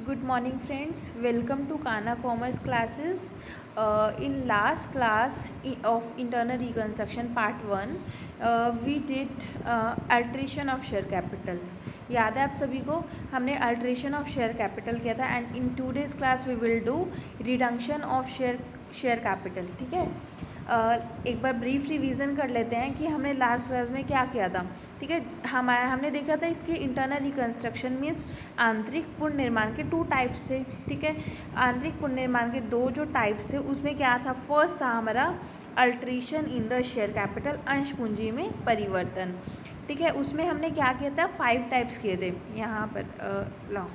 Good morning friends, welcome to Kana Commerce classes. In last class of internal reconstruction part 1 we did alteration of share capital. याद है आप सभी को, हमने alteration of share capital किया था and in today's class we will do reduction of share capital. ठीक है, एक बार ब्रीफ रिवीजन कर लेते हैं कि हमने लास्ट क्लास में क्या किया था. ठीक है, हमने देखा था इसके इंटरनल रिकन्स्ट्रक्शन मीन्स आंतरिक पुनर्निर्माण के 2 टाइप्स से. ठीक है, आंतरिक पुनर्निर्माण के 2 जो टाइप्स है उसमें क्या था, फर्स्ट था हमारा alteration in the share capital, अंश पूंजी में परिवर्तन. ठीक है, उसमें हमने क्या किया था, 5 टाइप्स किए थे. यहाँ पर लो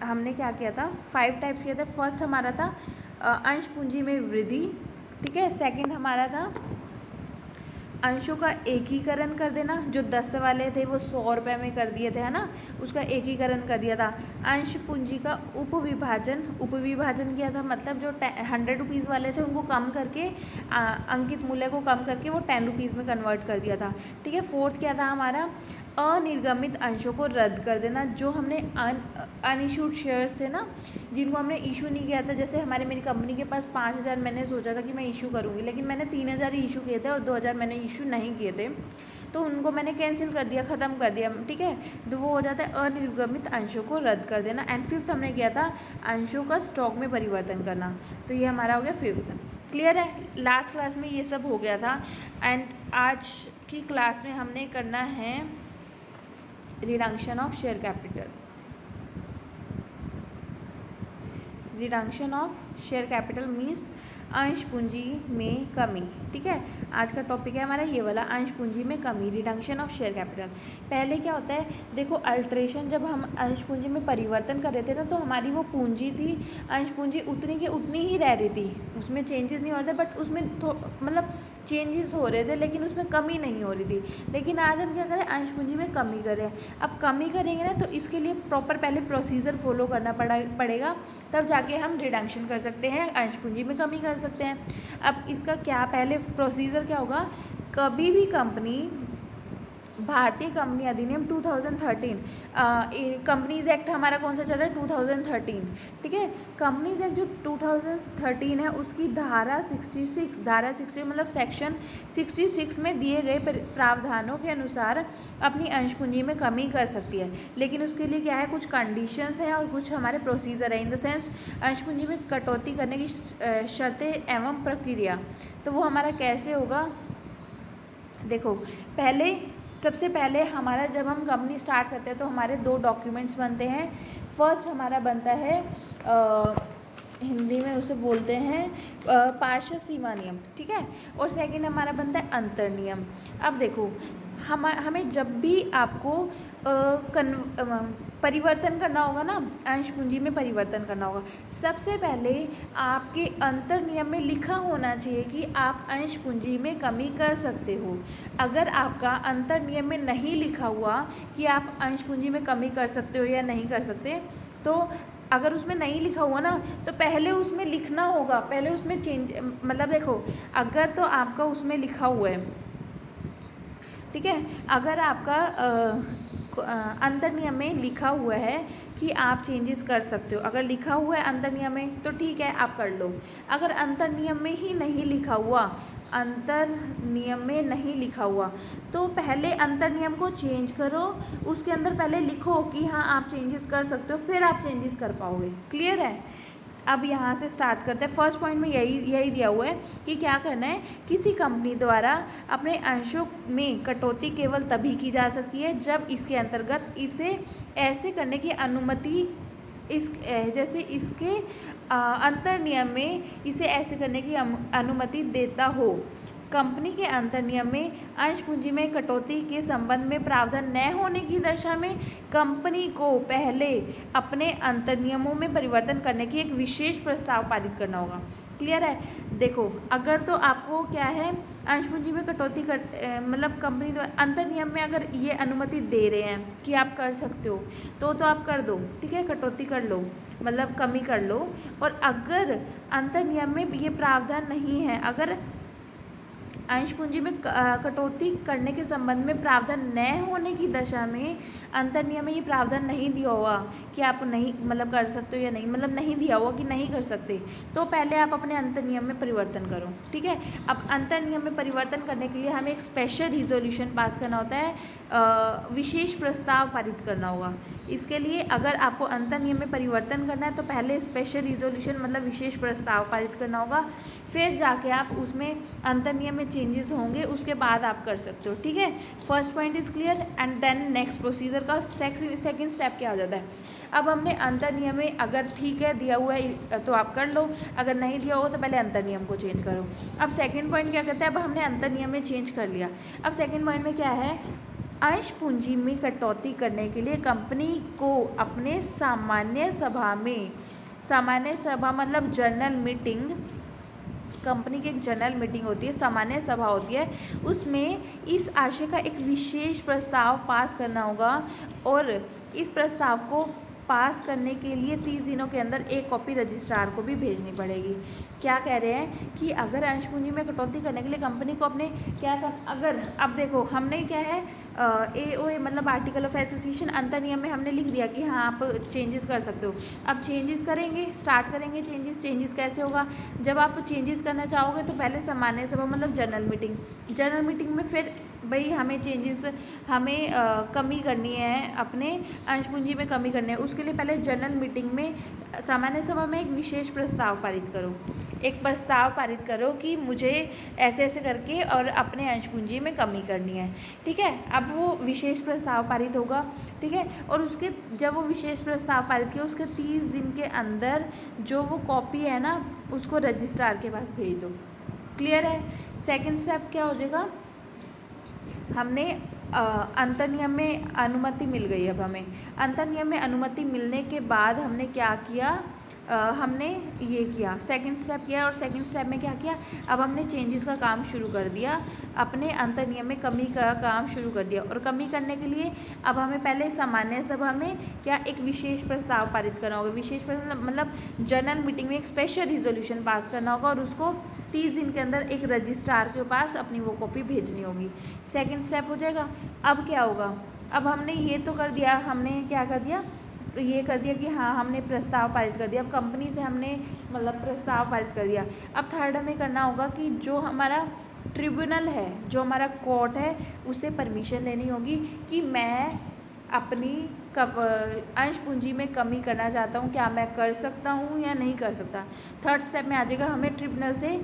हमने क्या किया था, 5 टाइप्स किए थे. फर्स्ट हमारा था अंश पूंजी में वृद्धि. ठीक है, सेकंड हमारा था अंशों का एकीकरण कर देना, जो 10 वाले थे वो 100 रुपये में कर दिए थे, है ना, उसका एकीकरण कर दिया था. अंश पूंजी का उपविभाजन किया था, मतलब जो 100 रुपीज़ वाले थे उनको कम करके अंकित मूल्य को कम करके वो 10 रुपीज़ में कन्वर्ट कर दिया था. ठीक है, फोर्थ क्या था हमारा, अनिर्गमित अंशों को रद्द कर देना, जो हमने अनइशूड शेयर्स थे ना, जिनको हमने इशू नहीं किया था. जैसे मेरी कंपनी के पास 5,000 मैंने सोचा था कि मैं इशू करूँगी, लेकिन मैंने 3,000 ही इशू किए थे और 2,000 मैंने इशू नहीं किए थे, तो उनको मैंने कैंसिल कर दिया, ख़त्म कर दिया. ठीक है, तो वो हो जाता है अनिर्गमित अंशों को रद्द कर देना. एंड फिफ्थ हमने किया था अंशों का स्टॉक में परिवर्तन करना. तो ये हमारा हो गया फिफ्थ. क्लियर है, लास्ट क्लास में ये सब हो गया था. एंड आज की क्लास में हमने करना है reduction of share capital. Reduction of share capital means अंश पूंजी में कमी. ठीक है, आज का टॉपिक है हमारा ये वाला, अंश पूंजी में कमी, रिडक्शन ऑफ शेयर कैपिटल. पहले क्या होता है, देखो अल्ट्रेशन, जब हम अंश पूंजी में परिवर्तन कर रहे थे ना, तो हमारी वो पूंजी थी, अंश पूंजी उतनी की उतनी ही रह रही थी, उसमें चेंजेस नहीं हो रहे थे, बट उसमें मतलब चेंजेस हो रहे थे लेकिन उसमें कमी नहीं हो रही थी. लेकिन आज हम क्या करें, अंश पूंजी में कमी करें. अब कमी करेंगे ना, तो इसके लिए प्रॉपर पहले प्रोसीजर फॉलो करना पड़ेगा, तब जाके हम रिडक्शन कर सकते हैं, अंश पूंजी में कमी कर सकते हैं. अब इसका क्या पहले प्रोसीजर क्या होगा, कभी भी कंपनी, भारतीय कंपनी अधिनियम 2013, कंपनीज एक्ट हमारा कौन सा चल रहा है, 2013. ठीक है, कंपनीज एक्ट जो 2013 है उसकी धारा 60 मतलब सेक्शन 66 में दिए गए प्रावधानों के अनुसार अपनी अंश पूंजी में कमी कर सकती है. लेकिन उसके लिए क्या है, कुछ कंडीशंस हैं और कुछ हमारे प्रोसीजर है. इन द सेंस अंश पूंजी में कटौती करने की शर्तें एवं प्रक्रिया. तो वो हमारा कैसे होगा, देखो सबसे पहले हमारा, जब हम कंपनी स्टार्ट करते हैं तो हमारे 2 डॉक्यूमेंट्स बनते हैं. फर्स्ट हमारा बनता है हिंदी में उसे बोलते हैं पार्षद सीमा नियम. ठीक है, और सेकंड हमारा बनता है अंतर नियम. अब देखो हमें जब भी आपको परिवर्तन करना होगा ना, अंश पूंजी में परिवर्तन करना होगा, सबसे पहले आपके अंतर नियम में लिखा होना चाहिए कि आप अंश पूंजी में कमी कर सकते हो. अगर आपका अंतर नियम में नहीं लिखा हुआ कि आप अंश पूंजी में कमी कर सकते हो या नहीं कर सकते, तो अगर उसमें नहीं लिखा हुआ ना, तो पहले उसमें लिखना होगा, पहले उसमें चेंज, मतलब देखो अगर तो आपका उसमें लिखा हुआ है, ठीक है, अगर आपका अंतर नियम में लिखा हुआ है कि आप चेंजेस कर सकते हो, अगर लिखा हुआ है अंतर नियम में तो ठीक है, आप कर लो. अगर अंतर नियम में ही नहीं लिखा हुआ, अंतर नियम में नहीं लिखा हुआ, तो पहले अंतर नियम को चेंज करो, उसके अंदर पहले लिखो कि हाँ आप चेंजेस कर सकते हो, फिर आप चेंजेस कर पाओगे. क्लियर है. अब यहाँ से स्टार्ट करते हैं. फर्स्ट पॉइंट में यही दिया हुआ है कि क्या करना है, किसी कंपनी द्वारा अपने अंशों में कटौती केवल तभी की जा सकती है जब इसके अंतर्गत इसे ऐसे करने की अनुमति, जैसे इसके अंतर नियम में इसे ऐसे करने की अनुमति देता हो. कंपनी के अंतर नियम में अंश पूंजी में कटौती के संबंध में प्रावधान न होने की दशा में कंपनी को पहले अपने अंतर नियमों में परिवर्तन करने की एक विशेष प्रस्ताव पारित करना होगा. क्लियर है. देखो अगर तो आपको क्या है, अंश पूंजी में कटौती मतलब कंपनी अंतर नियम में अगर ये अनुमति दे रहे हैं कि आप कर सकते हो, तो आप कर दो. ठीक है, कटौती कर लो, मतलब कमी कर लो. और अगर अंतर नियम में ये प्रावधान नहीं है, अगर अंश पूंजी में कटौती करने के संबंध में प्रावधान न होने की दशा में अंतर नियम में ये प्रावधान नहीं दिया हुआ कि आप नहीं मतलब कर सकते हो या नहीं, मतलब नहीं दिया हुआ कि नहीं कर सकते, तो पहले आप अपने अंतर नियम में परिवर्तन करो। ठीक है, अब अंतर नियम में परिवर्तन करने के लिए हमें एक स्पेशल रिजोल्यूशन पास करना होता है, विशेष प्रस्ताव पारित करना होगा। इसके लिए अगर आपको अंतर नियम में परिवर्तन करना है तो पहले स्पेशल रिजोल्यूशन मतलब विशेष प्रस्ताव पारित करना होगा, फिर जाके आप उसमें अंतर नियम में चेंजेस होंगे, उसके बाद आप कर सकते हो। ठीक है, first point is clear and then next procedure का सेकंड स्टेप क्या हो जाता है। अब हमने अंतर नियम में अगर ठीक है दिया हुआ है तो आप कर लो, अगर नहीं दिया हो तो पहले अंतर नियम को चेंज करो। अब सेकंड पॉइंट क्या कहता है, अब हमने अंतर नियम में चेंज कर लिया। अब सेकंड पॉइंट में क्या है, अंश पूंजी में कटौती करने के लिए कंपनी को अपने सामान्य सभा मतलब जनरल मीटिंग, कंपनी की एक जनरल मीटिंग होती है, सामान्य सभा होती है, उसमें इस आशय का एक विशेष प्रस्ताव पास करना होगा और इस प्रस्ताव को पास करने के लिए 30 दिनों के अंदर एक कॉपी रजिस्ट्रार को भी भेजनी पड़ेगी। क्या कह रहे हैं कि अगर अंश पूंजी में कटौती करने के लिए कंपनी को अपने क्या कर, अगर अब देखो हमने क्या है AOA मतलब आर्टिकल ऑफ एसोसिएशन अंतर नियम में हमने लिख दिया कि हाँ आप चेंजेस कर सकते हो। अब चेंजेस करेंगे, स्टार्ट करेंगे चेंजेस कैसे होगा, जब आप चेंजेस करना चाहोगे तो पहले सामान्य सभा मतलब जनरल मीटिंग में फिर भाई हमें कमी करनी है, अपने अंश पूंजी में कमी करनी है, उसके लिए पहले जनरल मीटिंग में सामान्य सभा में एक विशेष प्रस्ताव पारित करो, एक प्रस्ताव पारित करो कि मुझे ऐसे ऐसे करके और अपने अंश पूंजी में कमी करनी है। ठीक है, अब वो विशेष प्रस्ताव पारित होगा। ठीक है, और उसके जब वो विशेष प्रस्ताव पारित किया उसके 30 दिन के अंदर जो वो कॉपी है ना उसको रजिस्ट्रार के पास भेज दो। क्लियर है। सेकंड स्टेप क्या हो जाएगा, हमने अंतर नियम में अनुमति मिल गई। अब हमें अंतर नियम में अनुमति मिलने के बाद हमने क्या किया, हमने ये किया, सेकंड स्टेप किया, और सेकंड स्टेप में क्या किया, अब हमने चेंजेस का काम शुरू कर दिया, अपने अंतर नियम में कमी का काम शुरू कर दिया। और कमी करने के लिए अब हमें पहले सामान्य सभा में क्या एक विशेष प्रस्ताव पारित करना होगा, विशेष प्रस्ताव मतलब जनरल मीटिंग में एक स्पेशल रिजोल्यूशन पास करना होगा और उसको 30 दिन के अंदर एक रजिस्ट्रार के पास अपनी वो कॉपी भेजनी होगी। सेकंड स्टेप हो जाएगा। अब क्या होगा, अब हमने ये तो कर दिया, हमने क्या कर दिया, ये कर दिया कि हाँ हमने प्रस्ताव पारित कर दिया, अब कंपनी से हमने मतलब प्रस्ताव पारित कर दिया। अब थर्ड हमें करना होगा कि जो हमारा ट्रिब्यूनल है, जो हमारा कोर्ट है, उससे परमिशन लेनी होगी कि मैं अपनी अंश पूंजी में कमी करना चाहता हूँ, क्या मैं कर सकता हूँ या नहीं कर सकता। थर्ड स्टेप में आ जाएगा, हमें ट्रिब्यूनल से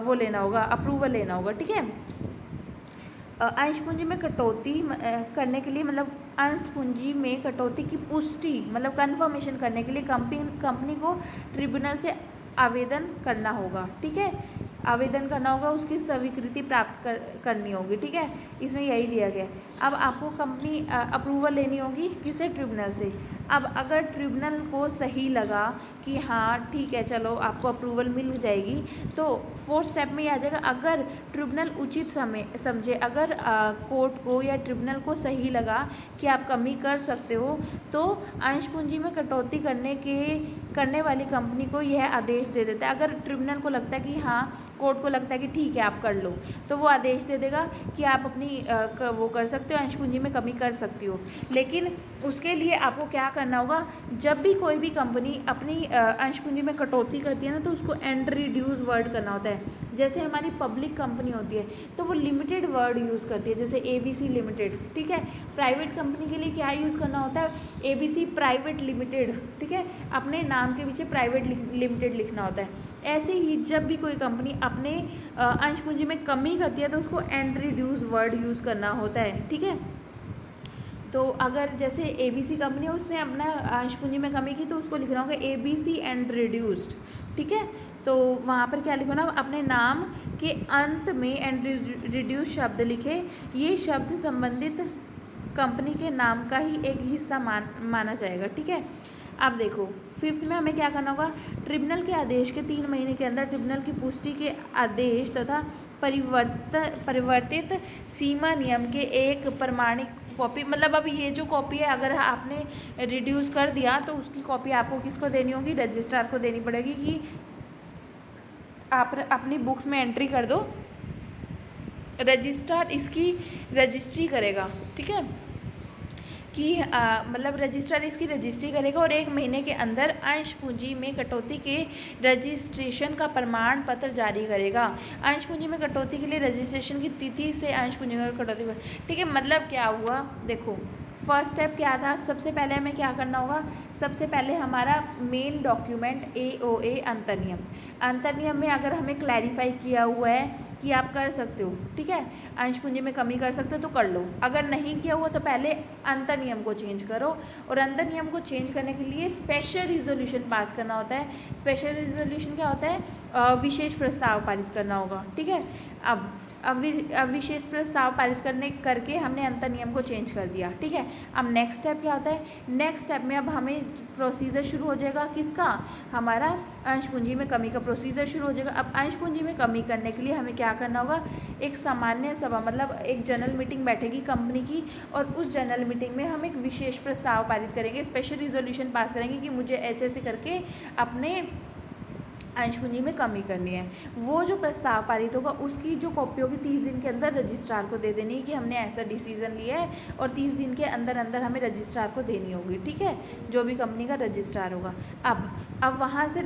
वो लेना होगा, अप्रूवल लेना होगा। ठीक है, अंश पूंजी में कटौती करने के लिए मतलब अंश पूंजी में कटौती की पुष्टि मतलब कन्फर्मेशन करने के लिए कंपनी को ट्रिब्यूनल से आवेदन करना होगा। ठीक है, आवेदन करना होगा, उसकी स्वीकृति प्राप्त करनी होगी। ठीक है, इसमें यही दिया गया है। अब आपको कंपनी अप्रूवल लेनी होगी किसे, ट्रिब्यूनल से। अब अगर ट्रिब्यूनल को सही लगा कि हाँ ठीक है चलो आपको अप्रूवल मिल जाएगी, तो फोर्थ स्टेप में ये आ जाएगा, अगर ट्रिब्यूनल उचित समय समझे, अगर कोर्ट को या ट्रिब्यूनल को सही लगा कि आप कमी कर सकते हो, तो अंश पूंजी में कटौती करने वाली कंपनी को यह आदेश दे देता है। अगर ट्रिब्यूनल को लगता है कि हाँ, कोर्ट को लगता है कि ठीक है आप कर लो, तो वो आदेश दे देगा कि आप अपनी वो कर सकते हो, अंश पूंजी में कमी कर सकती हो। लेकिन उसके लिए आपको क्या करना होगा, जब भी कोई भी कंपनी अपनी अंश पूंजी में कटौती करती है ना, तो उसको एंड रिड्यूस वर्ड करना होता है। जैसे हमारी पब्लिक कंपनी होती है तो वो लिमिटेड वर्ड यूज़ करती है, जैसे ABC लिमिटेड। ठीक है, प्राइवेट कंपनी के लिए क्या यूज़ करना होता है, ABC प्राइवेट लिमिटेड। ठीक है, अपने नाम के पीछे प्राइवेट लिमिटेड लिखना होता है। ऐसे ही जब भी कोई कंपनी अपने अंश पूंजी में कमी करती है तो उसको एंड रिड्यूस वर्ड यूज़ करना होता है। ठीक है, तो अगर जैसे ABC कंपनी है, उसने अपना अंश पूंजी में कमी की, तो उसको लिखना होगा ABC एंड रिड्यूस्ड। ठीक है, तो वहाँ पर क्या लिखो ना, अपने नाम के अंत में एंड रिड्यूस शब्द लिखे। ये शब्द संबंधित कंपनी के नाम का ही एक हिस्सा माना जाएगा। ठीक है, अब देखो फिफ्थ में हमें क्या करना होगा, ट्रिब्यूनल के आदेश के 3 महीने के अंदर ट्रिब्यूनल की पुष्टि के आदेश तथा परिवर्तित सीमा नियम के एक प्रमाणिक कॉपी, मतलब अब ये जो कॉपी है अगर आपने रिड्यूस कर दिया तो उसकी कॉपी आपको किसको देनी होगी, रजिस्ट्रार को देनी पड़ेगी कि आप अपनी बुक्स में एंट्री कर दो रजिस्ट्रार इसकी रजिस्ट्री करेगा, ठीक है, कि मतलब रजिस्ट्रार इसकी रजिस्ट्री करेगा और 1 महीने के अंदर अंश पूंजी में कटौती के रजिस्ट्रेशन का प्रमाण पत्र जारी करेगा। अंश पूंजी में कटौती के लिए रजिस्ट्रेशन की तिथि से अंश पूंजी में कटौती, ठीक है। मतलब क्या हुआ, देखो फर्स्ट स्टेप क्या था, सबसे पहले हमें क्या करना होगा, सबसे पहले हमारा मेन डॉक्यूमेंट AOA अंतर्नियम में अगर हमें क्लैरिफाई किया हुआ है कि आप कर सकते हो, ठीक है, अंश पूंजी में कमी कर सकते हो तो कर लो, अगर नहीं किया हुआ तो पहले अंतर्नियम को चेंज करो। और अंतर्नियम को चेंज करने के लिए स्पेशल रिजोल्यूशन पास करना होता है। स्पेशल रिजोल्यूशन क्या होता है, विशेष प्रस्ताव पारित करना होगा, ठीक है। अब विशेष प्रस्ताव पारित करके हमने अंतर्नियम को चेंज कर दिया, ठीक है। अब नेक्स्ट स्टेप क्या होता है, नेक्स्ट स्टेप में अब हमें प्रोसीजर शुरू हो जाएगा, किसका, हमारा अंश पूंजी में कमी का प्रोसीजर शुरू हो जाएगा। अब अंश पूंजी में कमी करने के लिए हमें क्या करना होगा, एक सामान्य सभा मतलब एक जनरल मीटिंग बैठेगी कंपनी की, और उस जनरल मीटिंग में हम एक विशेष प्रस्ताव पारित करेंगे, स्पेशल रिजोल्यूशन पास करेंगे कि मुझे ऐसे ऐसे करके अपने अंश पूंजी में कमी करनी है। वो जो प्रस्ताव पारित होगा उसकी जो कॉपी होगी 30 दिन के अंदर रजिस्ट्रार को दे देनी है कि हमने ऐसा डिसीजन लिया है, और 30 दिन के अंदर अंदर हमें रजिस्ट्रार को देनी होगी, ठीक है, जो भी कंपनी का रजिस्ट्रार होगा। अब वहाँ से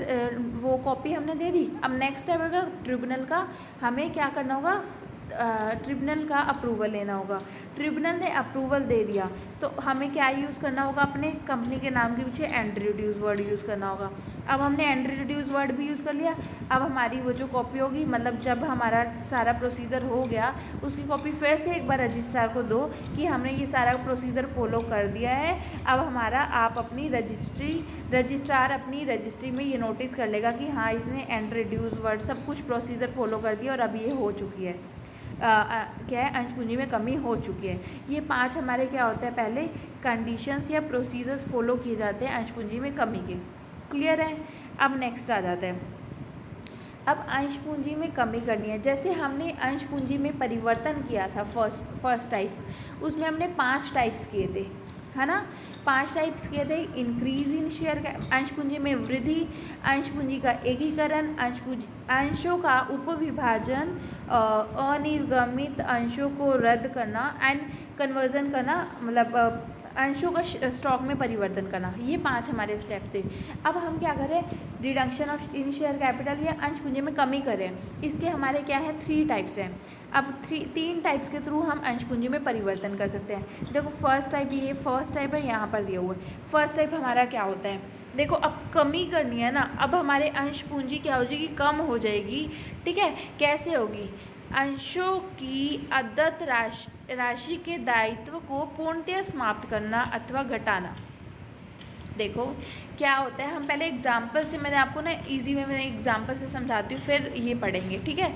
वो कॉपी हमने दे दी। अब नेक्स्ट स्टेप होगा ट्रिब्यूनल का, हमें क्या करना होगा, ट्रिब्यूनल का अप्रूवल लेना होगा। ट्रिब्यूनल ने अप्रूवल दे दिया तो हमें क्या यूज़ करना होगा, अपने कंपनी के नाम के पीछे एंट्री रिड्यूस वर्ड यूज़ करना होगा। अब हमने एंट्री रिड्यूस वर्ड भी यूज़ कर लिया। अब हमारी वो जो कॉपी होगी, मतलब जब हमारा सारा प्रोसीजर हो गया उसकी कॉपी फिर से एक बार रजिस्ट्रार को दो कि हमने ये सारा प्रोसीजर फॉलो कर दिया है। अब हमारा आप अपनी रजिस्ट्रार अपनी रजिस्ट्री में ये नोटिस कर लेगा कि हाँ इसने एंट्री रिड्यूस वर्ड सब कुछ प्रोसीजर फॉलो कर दिया और अब ये हो चुकी है, क्या है, अंश पूंजी में कमी हो चुकी है। ये 5 हमारे क्या होते हैं, पहले कंडीशंस या प्रोसीजर्स फॉलो किए जाते हैं अंश पूंजी में कमी के। क्लियर है। अब नेक्स्ट आ जाते हैं, अब अंश पूंजी में कमी करनी है। जैसे हमने अंश पूंजी में परिवर्तन किया था फर्स्ट टाइप, उसमें हमने 5 टाइप्स किए थे, है ना, 5 टाइप्स किए थे। इंक्रीज इन शेयर, अंश पूंजी में वृद्धि, अंश पूंजी का एकीकरण, अंशों का उपविभाजन, अनिर्गमित अंशों को रद्द करना एंड कन्वर्जन करना, मतलब अंशों का स्टॉक में परिवर्तन करना। ये 5 हमारे स्टेप थे। अब हम क्या करें, reduction of in share capital या अंश पूंजी में कमी करें। इसके हमारे क्या है, 3 टाइप्स हैं। अब 3 टाइप्स के थ्रू हम अंश पूंजी में परिवर्तन कर सकते हैं। देखो फर्स्ट टाइप, ये फर्स्ट टाइप है, यहाँ पर दिया हुआ है। फर्स्ट टाइप हमारा क्या होता है, देखो अब कमी करनी है ना, अब हमारे अंश पूंजी क्या हो जाएगी, कम हो जाएगी, ठीक है। कैसे होगी, अंशों की अदत्त राशि के दायित्व को पूर्णतः समाप्त करना अथवा घटाना। देखो क्या होता है, हम पहले एग्जाम्पल से, मैंने आपको ना इजी वे में एग्जाम्पल से समझाती हूँ, फिर ये पढ़ेंगे, ठीक है।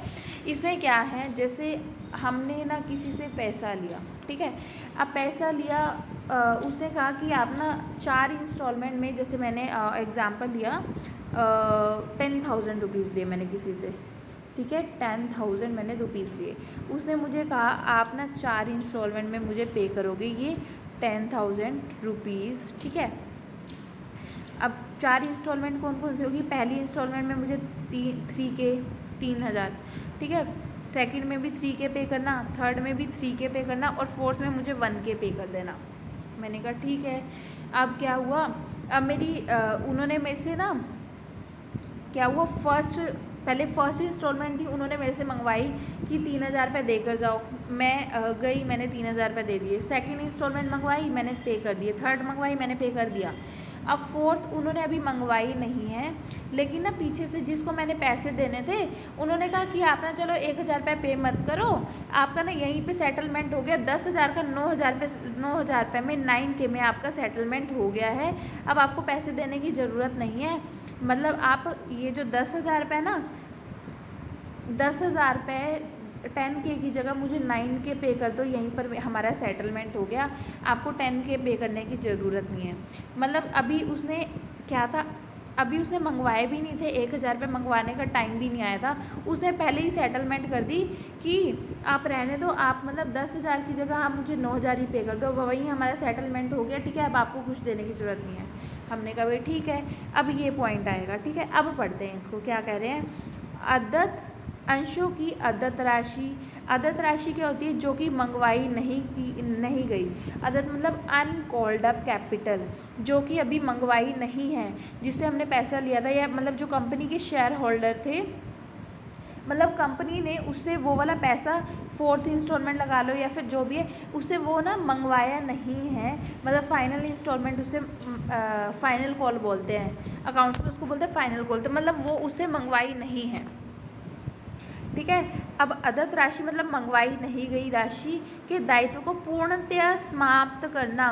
इसमें क्या है, जैसे हमने ना किसी से पैसा लिया, ठीक है। अब पैसा लिया, उसने कहा कि आप ना 4 इंस्टॉलमेंट में, जैसे मैंने एग्ज़ाम्पल लिया 10,000 रुपीज़ लिए मैंने किसी से, ठीक है, 10,000 मैंने रुपीज़ लिए। उसने मुझे कहा आप ना 4 इंस्टॉलमेंट में मुझे पे करोगे ये 10,000 रुपीज़, ठीक है। अब 4 इंस्टॉलमेंट कौन कौन सी होगी, पहली इंस्टॉलमेंट में मुझे 3,000, ठीक है, सेकंड में भी 3K पे करना, थर्ड में भी 3K पे करना, और फोर्थ में मुझे 1K पे कर देना। मैंने कहा ठीक है। अब क्या हुआ, अब मेरी उन्होंने मेरे से ना, क्या हुआ, पहले फर्स्ट इंस्टॉलमेंट थी, उन्होंने मेरे से मंगवाई कि 3,000 रुपये देकर जाओ। मैं गई, मैंने 3,000 रुपये दे दिए। सेकंड इंस्टॉलमेंट मंगवाई, मैंने पे कर दिए। थर्ड मंगवाई, मैंने पे कर दिया। अब फोर्थ उन्होंने अभी मंगवाई नहीं है, लेकिन ना पीछे से जिसको मैंने पैसे देने थे उन्होंने कहा कि आप ना चलो 1,000 रुपये पे मत करो, आपका ना यहीं पे सेटलमेंट हो गया, 10,000 का 9,000 रुपये में 9K में आपका सेटलमेंट हो गया है, अब आपको पैसे देने की ज़रूरत नहीं है। मतलब आप ये जो 10,000 रुपये ना, 10,000 रुपये 10K की जगह मुझे 9K पे कर दो, यहीं पर हमारा सेटलमेंट हो गया, आपको 10K पे करने की ज़रूरत नहीं है। मतलब अभी उसने क्या था, अभी उसने मंगवाए भी नहीं थे, 1,000 रुपये मंगवाने का टाइम भी नहीं आया था, उसने पहले ही सेटलमेंट कर दी कि आप रहने दो, आप मतलब 10,000 की जगह आप मुझे 9,000 ही पे कर दो, वहीं हमारा सेटलमेंट हो गया, ठीक है, अब आपको कुछ देने की ज़रूरत नहीं है। हमने कहा भाई ठीक है। अब ये पॉइंट आएगा, ठीक है। अब पढ़ते हैं इसको, क्या कह रहे हैं, अदत्त अंशों की अदत्त राशि। अदत्त राशि क्या होती है? जो कि मंगवाई नहीं गई। अदत्त मतलब अनकॉल्ड अप कैपिटल, जो कि अभी मंगवाई नहीं है, जिससे हमने पैसा लिया था, या मतलब जो कंपनी के शेयर होल्डर थे, मतलब कंपनी ने उससे वो वाला पैसा 4th इंस्टॉलमेंट लगा लो या फिर जो भी है, उससे वो ना मंगवाया नहीं है, मतलब फाइनल इंस्टॉलमेंट, उससे फाइनल कॉल बोलते हैं अकाउंट्स में, उसको बोलते हैं फाइनल कॉल, तो मतलब वो उससे मंगवाई नहीं है। ठीक है। अब अदत्त राशि मतलब मंगवाई नहीं गई राशि के दायित्व को पूर्णतया समाप्त करना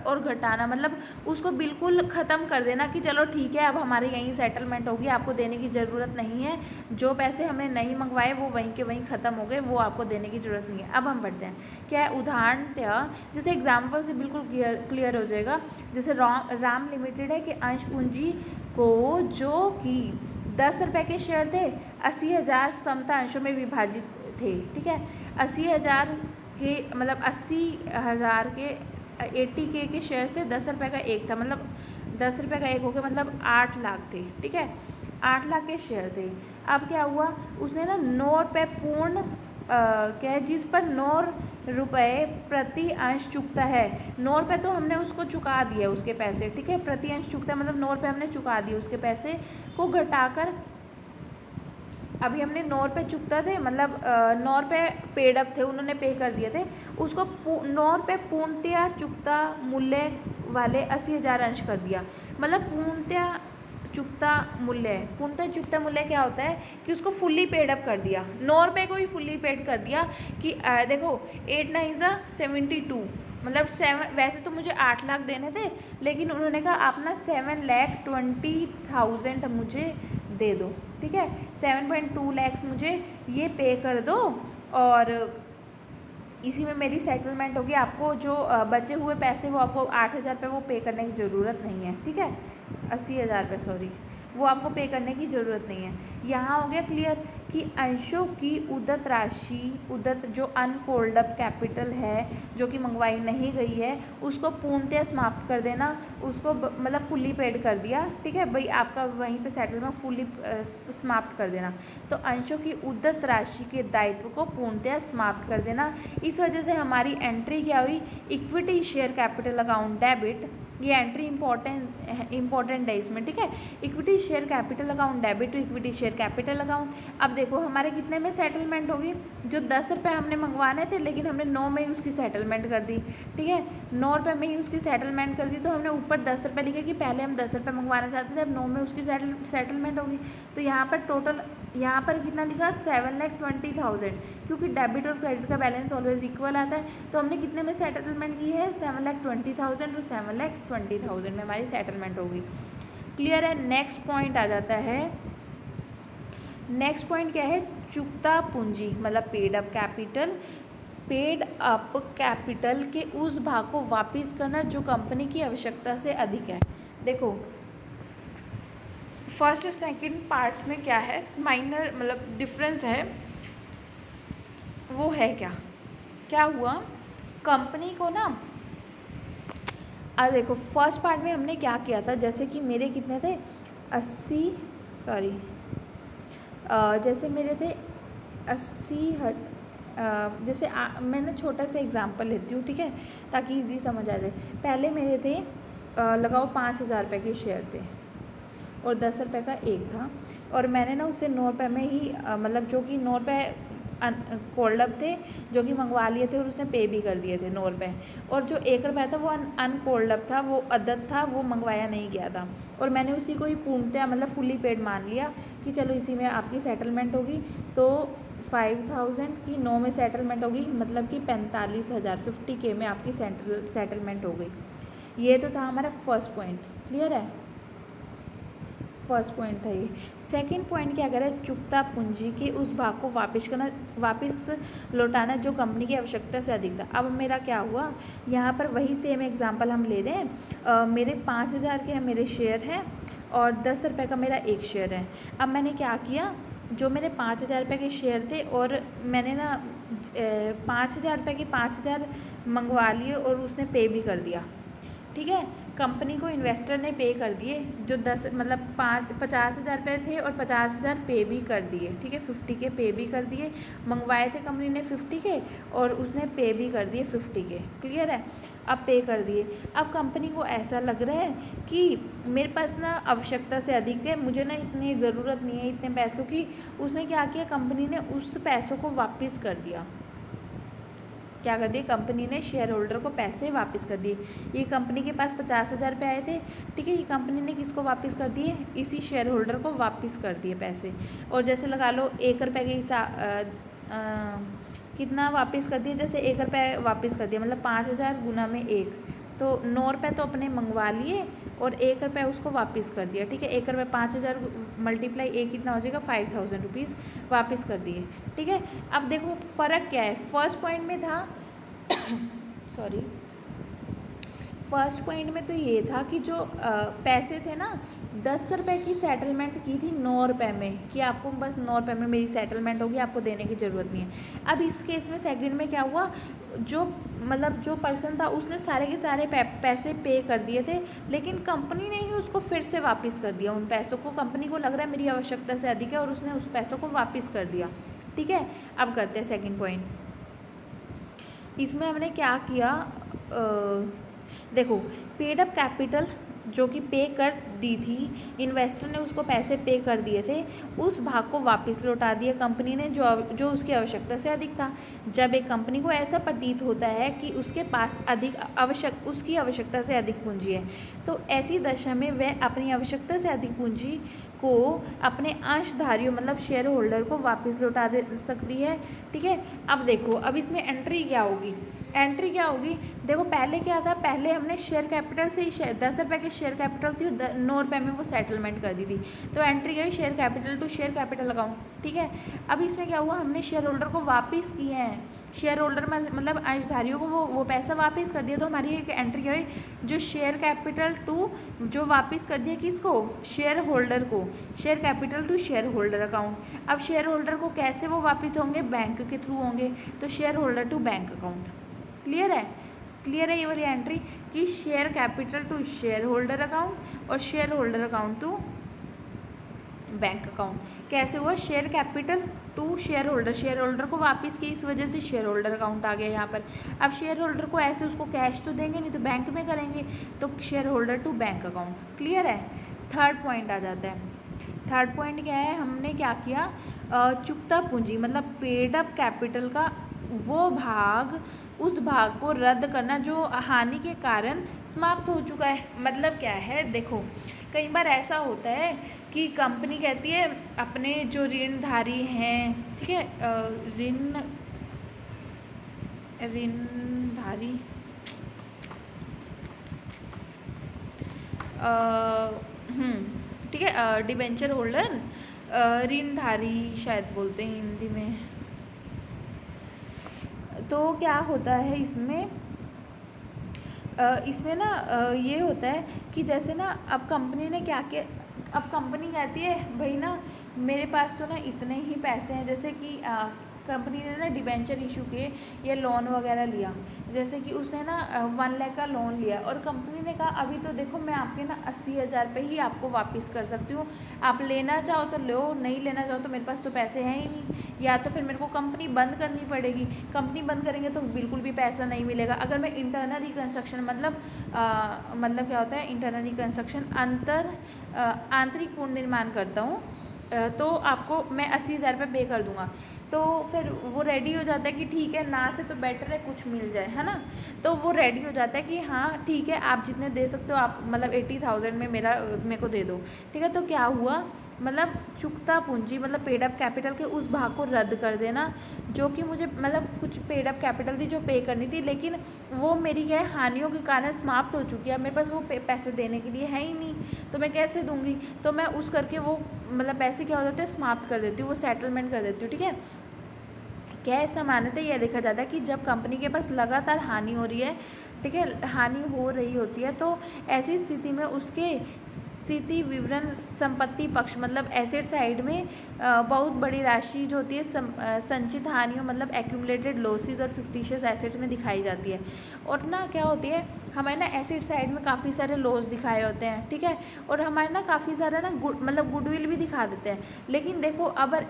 और घटाना, मतलब उसको बिल्कुल ख़त्म कर देना कि चलो ठीक है, अब हमारे यहीं सेटलमेंट होगी, आपको देने की ज़रूरत नहीं है, जो पैसे हमने नहीं मंगवाए वो वहीं के वहीं ख़त्म हो गए, वो आपको देने की ज़रूरत नहीं है। अब हम बढ़ते हैं, क्या है उदाहरणतया, जैसे एग्जाम्पल से बिल्कुल क्लियर हो जाएगा। जैसे राम लिमिटेड है कि अंश पूंजी को, जो कि 10 रुपये के शेयर थे, 80,000 समता अंशों में विभाजित थे। ठीक है। 80,000 के मतलब 80,000 के 80K के शेयर्स थे, 10 रुपये का एक था, मतलब 10 रुपये का एक हो गया, मतलब 8 लाख थे। ठीक है। 8 लाख के शेयर थे। अब क्या हुआ, उसने ना 9 रुपये पूर्ण क्या है, जिस पर 9 रुपये प्रति अंश चुकता है। 9 रुपये तो हमने उसको चुका दिया उसके पैसे। ठीक है। प्रति अंश चुकता है मतलब 9 रुपये हमने चुका दिए उसके पैसे को घटाकर, अभी हमने 9 रुपये चुकता थे, मतलब 9 रुपये पेड अप थे, उन्होंने पे कर दिए थे, उसको 9 रुपये पूर्णतया चुकता मूल्य वाले 80,000 अंश कर दिया। मतलब पूर्णतया चुकता मूल्य क्या होता है कि उसको फुल्ली पेड अप कर दिया, 9 रुपये को ही फुल्ली पेड कर दिया कि देखो 8 9 ज़ा 72, मतलब 7, वैसे तो मुझे 8 लाख देने थे, लेकिन उन्होंने कहा आप ना 7,20,000 मुझे दे दो। ठीक है। 7.2 लैक्स मुझे ये पे कर दो, और इसी में मेरी सेटलमेंट होगी, आपको जो बचे हुए पैसे वो आपको 8,000 रुपये वो पे करने की ज़रूरत नहीं है। ठीक है। 80,000 रुपये, सॉरी, वो आपको पे करने की ज़रूरत नहीं है। यहाँ हो गया क्लियर कि अंशों की उदत राशि, उदत जो अनकोल्ड अप कैपिटल है, जो कि मंगवाई नहीं गई है, उसको पूर्णतया समाप्त कर देना, उसको मतलब फुल्ली पेड कर दिया। ठीक है भाई, आपका वहीं पे सेटलमेंट फुल्ली समाप्त कर देना। तो अंशों की उदत राशि के दायित्व को पूर्णतया समाप्त कर देना। इस वजह से हमारी एंट्री क्या हुई, equity share capital account debit, ये एंट्री इंपॉर्टेंट है इसमें। ठीक है। Equity share capital account debit to equity share capital account. अब देखो हमारे कितने में सेटलमेंट होगी, जो 10 रुपये हमने मंगवाने थे, लेकिन हमने 9 में ही उसकी सेटलमेंट कर दी। ठीक है। 9 रुपये में ही उसकी सेटलमेंट कर दी, तो हमने ऊपर 10 रुपये लिखे कि पहले हम 10 रुपये मंगवाना चाहते थे, अब 9 में उसकी सेटलमेंट होगी। तो यहाँ पर टोटल, यहाँ पर कितना लिखा, 7,20,000, क्योंकि डेबिट और क्रेडिट का बैलेंस ऑलवेज इक्वल आता है। तो हमने कितने में सेटलमेंट की है, 7,20,000, तो 7,20,000 में हमारी सेटलमेंट होगी। क्लियर है। नेक्स्ट पॉइंट आ जाता है, नेक्स्ट पॉइंट क्या है, चुकता पूंजी मतलब paid up capital. Paid up capital के उस भाग को वापस करना जो कंपनी की आवश्यकता से अधिक है। देखो फर्स्ट और सेकंड पार्ट्स में क्या है, माइनर मतलब डिफरेंस है, वो है क्या हुआ, कंपनी को ना, देखो फर्स्ट पार्ट में हमने क्या किया था, जैसे कि मेरे कितने थे 80, सॉरी जैसे मेरे थे 80, जैसे मैं ना छोटा सा एग्जांपल लेती हूँ। ठीक है, ताकि इजी समझ आ जाए। पहले मेरे थे लगाओ 5,000 रुपये के शेयर थे और 10 रुपये का एक था, और मैंने ना उसे 9 रुपये में ही मतलब जो कि 9 रुपये कोल्ड अप थे, जो कि मंगवा लिए थे, और उसने पे भी कर दिए थे 9 रुपये, और जो 1 रुपया था वो अनकोल्ड अप था, वो अदद था, वो मंगवाया नहीं गया था, और मैंने उसी को ही पूर्णतया मतलब फुली पेड मान लिया कि चलो इसी में आपकी सेटलमेंट होगी। तो 5,000 की 9 में सेटलमेंट होगी, मतलब कि 45,000 50K में आपकी सेटलमेंट हो गई। ये तो था हमारा फर्स्ट पॉइंट। क्लियर है, फर्स्ट पॉइंट था ये। सेकंड पॉइंट क्या करें, चुकता पूंजी के उस भाग को वापस लौटाना जो कंपनी की आवश्यकता से अधिक था। अब मेरा क्या हुआ, यहाँ पर वही सेम एग्जांपल हम ले रहे हैं। मेरे 5,000 के मेरे शेयर हैं और 10 रुपये का मेरा एक शेयर है। अब मैंने क्या किया, जो मेरे 5,000 रुपये के शेयर थे, और मैंने ना 5,000 रुपये के 5,000 मंगवा लिए और उसने पे भी कर दिया। ठीक है, कंपनी को इन्वेस्टर ने पे कर दिए, जो 10 मतलब 50,000 रुपये थे और 50,000 पे भी कर दिए, ठीक है, 50 के पे भी कर दिए। मंगवाए थे कंपनी ने 50 के और उसने पे भी कर दिए 50 के, क्लियर है। अब पे कर दिए, अब कंपनी को ऐसा लग रहा है कि मेरे पास ना आवश्यकता से अधिक है, मुझे ना इतनी ज़रूरत नहीं है इतने पैसों की। उसने क्या किया, कंपनी ने उस पैसों को वापस कर दिया। क्या कर दिए, कंपनी ने शेयर होल्डर को पैसे वापस कर दिए। ये कंपनी के पास 50,000 रुपये आए थे, ठीक है, ये कंपनी ने किसको वापस कर दिए, इसी शेयर होल्डर को वापस कर दिए पैसे। और जैसे लगा लो 1 रुपये के हिसाब कितना वापस कर दिए, जैसे 1 रुपये वापस कर दिया, मतलब 5,000 गुना में 1, तो 9 रुपये तो अपने मंगवा लिए और 1 रुपये उसको वापस कर दिया, ठीक है। 1 रुपये 5,000 मल्टीप्लाई 1 कितना हो जाएगा, 5,000 रुपीज़ वापस कर दिए, ठीक है। अब देखो फ़र्क क्या है, फर्स्ट पॉइंट में था सॉरी, फर्स्ट पॉइंट में तो ये था कि जो पैसे थे ना, 10 रुपये की सेटलमेंट की थी 9 रुपये में, कि आपको बस 9 रुपये में मेरी सेटलमेंट होगी, आपको देने की ज़रूरत नहीं है। अब इस केस में सेकंड में क्या हुआ, जो मतलब जो पर्सन था उसने सारे के सारे पैसे पे कर दिए थे, लेकिन कंपनी ने ही उसको फिर से वापस कर दिया उन पैसों को। कंपनी को लग रहा है मेरी आवश्यकता से अधिक है और उसने उस पैसों को वापस कर दिया, ठीक है। अब करते हैं सेकेंड पॉइंट। इसमें हमने क्या किया, देखो पेड अप कैपिटल जो कि पे कर दी थी, इन्वेस्टर ने उसको पैसे पे कर दिए थे, उस भाग को वापस लौटा दिया कंपनी ने जो उसकी आवश्यकता से अधिक था। जब एक कंपनी को ऐसा प्रतीत होता है कि उसके पास उसकी आवश्यकता से अधिक पूंजी है, तो ऐसी दशा में वह अपनी आवश्यकता से अधिक पूंजी को अपने अंशधारियों मतलब शेयर होल्डर को वापस लौटा दे सकती है, ठीक है। अब देखो, अब इसमें एंट्री क्या होगी, देखो पहले क्या था, पहले हमने शेयर कैपिटल से ही 10 रुपये के शेयर कैपिटल थी और 9 रुपये में वो सेटलमेंट कर दी थी, तो एंट्री गई share capital to share capital account, ठीक है। अब इसमें क्या हुआ, हमने शेयर होल्डर को वापस किए हैं, शेयर होल्डर मतलब अंशधारियों को वो पैसा वापस कर दिया, तो हमारी एक एंट्री गई जो शेयर कैपिटल टू, जो वापस कर दिया किसको, शेयर होल्डर को, share capital to share holder account. अब शेयर होल्डर को कैसे वो वापस होंगे, बैंक के थ्रू होंगे, तो share holder to bank account. Clear है ये वाली एंट्री कि share capital to share holder account और share holder account to bank account. कैसे हुआ, share capital to share holder को वापस की, इस वजह से शेयर होल्डर अकाउंट आ गया यहाँ पर। अब शेयर होल्डर को ऐसे उसको कैश तो देंगे नहीं, तो बैंक में करेंगे, तो share holder to bank account. Clear है। थर्ड पॉइंट आ जाता है। थर्ड पॉइंट क्या है, हमने क्या किया, चुकता पूंजी मतलब पेड अप कैपिटल का वो भाग, उस भाग को रद्द करना जो हानि के कारण समाप्त हो चुका है। मतलब क्या है, देखो कई बार ऐसा होता है कि कंपनी कहती है अपने जो ऋणधारी हैं, ठीक है, ऋणधारी ठीक है, डिबेंचर होल्डर, ऋणधारी शायद बोलते हैं हिंदी में। तो क्या होता है इसमें ना ये होता है कि जैसे ना अब कंपनी ने क्या किया, अब कंपनी कहती है भाई ना मेरे पास तो ना इतने ही पैसे हैं, जैसे कि कंपनी ने ना डिबेंचर इशू किए या लोन वगैरह लिया, जैसे कि उसने ना 1 लाख का लोन लिया और कंपनी ने कहा अभी तो देखो मैं आपके ना 80,000 रुपये ही आपको वापस कर सकती हूँ, आप लेना चाहो तो लो, नहीं लेना चाहो तो मेरे पास तो पैसे हैं ही नहीं, या तो फिर मेरे को कंपनी बंद करनी पड़ेगी। कंपनी बंद करेंगे तो बिल्कुल भी पैसा नहीं मिलेगा। अगर मैं इंटरनल रिकंस्ट्रक्शन मतलब क्या होता है, इंटरनल रिकंस्ट्रक्शन आंतरिक पुनर्निर्माण करता हूँ तो आपको मैं 80,000 रुपये पे कर दूँगा, तो फिर वो रेडी हो जाता है कि ठीक है ना से तो बेटर है कुछ मिल जाए, है ना। तो वो रेडी हो जाता है कि हाँ ठीक है आप जितने दे सकते हो आप मतलब 80,000 में मेरे को दे दो, ठीक है। तो क्या हुआ, मतलब चुकता पूंजी मतलब पेड अप कैपिटल के उस भाग को रद्द कर देना जो कि मुझे मतलब कुछ पेड अप कैपिटल थी जो पे करनी थी, लेकिन वो मेरी क्या है हानियों के कारण समाप्त हो चुकी है, मेरे पास वो पैसे देने के लिए है ही नहीं, तो मैं कैसे दूंगी, तो मैं उस करके वो मतलब पैसे क्या हो जाते हैं समाप्त कर देती हूँ, वो सेटलमेंट कर देती हूँ, ठीक है। क्या ऐसा मान्यता यह देखा जाता है कि जब कंपनी के पास लगातार हानि हो रही है, ठीक है, हानि हो रही होती है, तो ऐसी स्थिति में उसके स्थिति विवरण संपत्ति पक्ष मतलब एसेट साइड में बहुत बड़ी राशि जो होती है संचित हानियों मतलब एक्यूमुलेटेड लॉसेस और फिक्टिशियस एसेट में दिखाई जाती है। और ना क्या होती है हमारे ना एसेट साइड में काफ़ी सारे लॉस दिखाए होते हैं, ठीक है, और हमारे ना काफ़ी सारा ना मतलब गुडविल भी दिखा देते हैं। लेकिन देखो अगर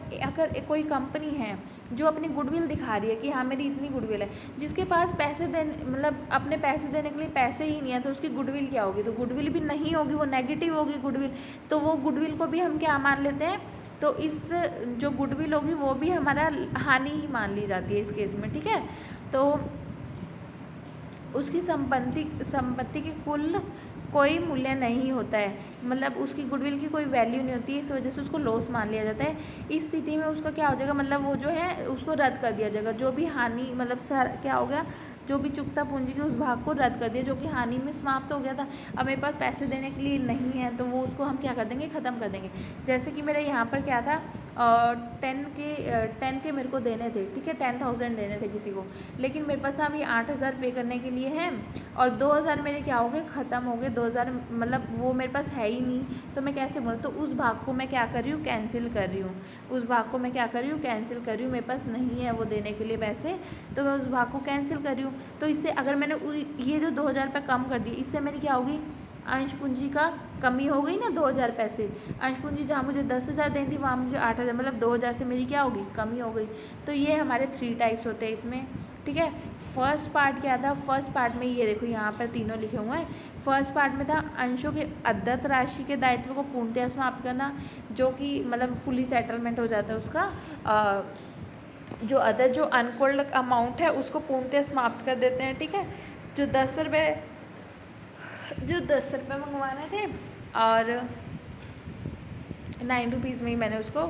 कोई कंपनी है जो अपनी गुडविल दिखा रही है कि हाँ मेरी इतनी गुडविल है, जिसके पास पैसे देने मतलब अपने पैसे देने के लिए पैसे ही नहीं है, तो उसकी गुडविल क्या होगी? तो गुडविल भी नहीं होगी, वो नेगेटिव होगी गुडविल। तो वो गुडविल को भी हम क्या मान लेते हैं? तो इस जो गुडविल होगी वो भी हमारा हानि ही मान ली जाती है इस केस में, ठीक है। तो उसकी संपत्ति की कुल कोई मूल्य नहीं होता है, मतलब उसकी गुडविल की कोई वैल्यू नहीं होती है, इस वजह से उसको लॉस मान लिया जाता है। इस स्थिति में उसका क्या हो जाएगा, मतलब वो जो है उसको रद्द कर दिया जाएगा। जो भी हानि मतलब सर क्या हो गया, जो भी चुकता पूंजी के उस भाग को रद्द कर दिया जो कि हानि में समाप्त हो गया था। अब मेरे पास पैसे देने के लिए नहीं है तो वो उसको हम क्या कर देंगे, ख़त्म कर देंगे। जैसे कि मेरे यहाँ पर क्या था 10 के मेरे को देने थे, ठीक है, 10,000 देने थे किसी को, लेकिन मेरे पास अभी 8,000 पे करने के लिए हैं और 2,000 मेरे क्या हो गए, ख़त्म हो गए। 2,000 मतलब वो मेरे पास है ही नहीं, तो मैं कैसे बोलूँ? तो उस भाग को मैं क्या कर रही हूँ, कैंसिल कर रही हूँ। उस भाग को मैं क्या कर रही हूँ, कैंसिल कर रही हूँ। मेरे पास नहीं है वो देने के लिए पैसे, तो मैं उस भाग को कैंसिल कर रही हूँ। तो इससे अगर मैंने ये जो 2,000 रुपये कम कर दिए, इससे मेरी क्या होगी, अंश पूंजी का कमी हो गई ना, 2,000 पैसे। अंश पूंजी जहाँ मुझे 10,000 देनी थी वहाँ मुझे 8,000 मतलब 2,000 से मेरी क्या होगी, कमी हो गई। तो ये हमारे 3 टाइप्स होते हैं इसमें, ठीक है। फर्स्ट पार्ट क्या था, फर्स्ट पार्ट में ये देखो यहाँ पर तीनों लिखे हुए हैं। फर्स्ट पार्ट में था अंशों के अदत्त राशि के दायित्व को पूर्णतः समाप्त करना, जो कि मतलब फुली सेटलमेंट हो जाता है उसका। जो अदर जो अनकोल्ड अमाउंट है उसको पूर्णतः समाप्त कर देते हैं, ठीक है। जो 10 रुपये मंगवाने थे और 9 रुपीज़ में ही मैंने उसको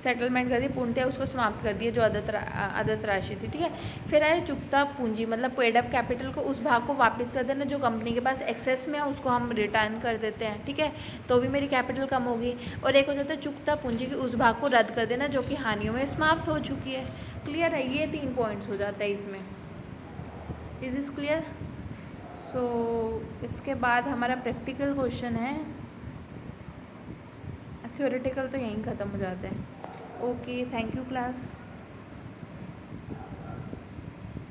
सेटलमेंट कर दिया, पूर्णतः उसको समाप्त कर दिया जो अदत्त राशि थी, ठीक है। फिर आए चुकता पूंजी मतलब पेड अप कैपिटल को, उस भाग को वापस कर देना जो कंपनी के पास एक्सेस में है उसको हम रिटर्न कर देते हैं, ठीक है। तो भी मेरी कैपिटल कम होगी। और एक हो जाता है चुकता पूंजी की उस भाग को रद्द कर देना जो कि हानियों में समाप्त हो चुकी है। क्लियर है? ये 3 पॉइंट्स हो जाता है इसमें। Is is clear? सो इसके बाद हमारा प्रैक्टिकल क्वेश्चन है, थ्योरेटिकल तो यहीं ख़त्म हो जाते हैं। Okay, thank you class.